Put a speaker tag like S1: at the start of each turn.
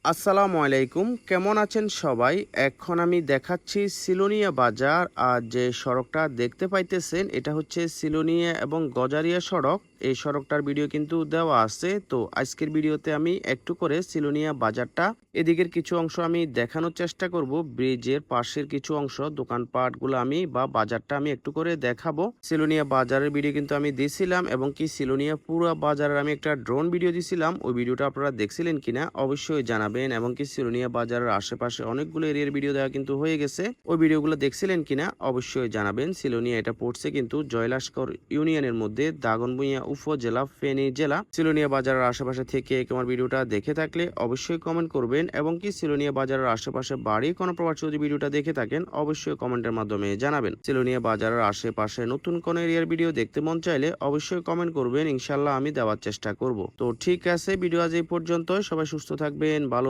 S1: আসসালামু আলাইকুম, কেমন আছেন সবাই? এখন আমি দেখাচ্ছি সিলোনিয়া বাজার। আর যে সড়কটা দেখতে পাইতেছেন এটা হচ্ছে সিলোনিয়া এবং গজারিয়া সড়ক। এই সড়কটার ভিডিও কিন্তু দেওয়া আছে। তো আজকের ভিডিওতে আমি একটু করে সিলোনিয়া বাজারটা এদিকের কিছু অংশ আমি দেখানোর চেষ্টা করব। ব্রিজের পাশের কিছু অংশ দোকানপাটগুলো আমি বা বাজারটা আমি একটু করে দেখাবো। সিলোনিয়া বাজারের ভিডিও কিন্তু আমি দিছিলাম এবং কি সিলোনিয়া পুরো বাজারের আমি একটা ড্রোন ভিডিও দিছিলাম। ওই ভিডিওটা আপনারা দেখছিলেন কিনা অবশ্যই জানাবেন। এবং কি সিলোনিয়া বাজারের আশেপাশে অনেকগুলো এরিয়ার ভিডিও দেওয়া কিন্তু হয়ে গেছে। ওই ভিডিওগুলো দেখছিলেন কিনা অবশ্যই জানাবেন। সিলোনিয়া এটা পড়ছে কিন্তু জয়লাসকর ইউনিয়নের মধ্যে, দাগনভূঞা উপজেলা, ফেনী জেলা। সিলোনিয়া বাজারের আশেপাশে থেকে আমার ভিডিওটা দেখে থাকলে অবশ্যই কমেন্ট করবেন। এবং কি সিলোনিয়া বাজারের আশেপাশে বাড়ি কোনো প্রবাসী যদি ভিডিওটা দেখে থাকেন অবশ্যই কমেন্টের মাধ্যমে জানাবেন। সিলোনিয়া বাজারের আশেপাশে নতুন কোন এরিয়ার ভিডিও দেখতে মন চাইলে অবশ্যই কমেন্ট করবেন, ইনশাল্লাহ আমি দেওয়ার চেষ্টা করব। তো ঠিক আছে, ভিডিও আজ এই পর্যন্ত। সবাই সুস্থ থাকবেন, ভালো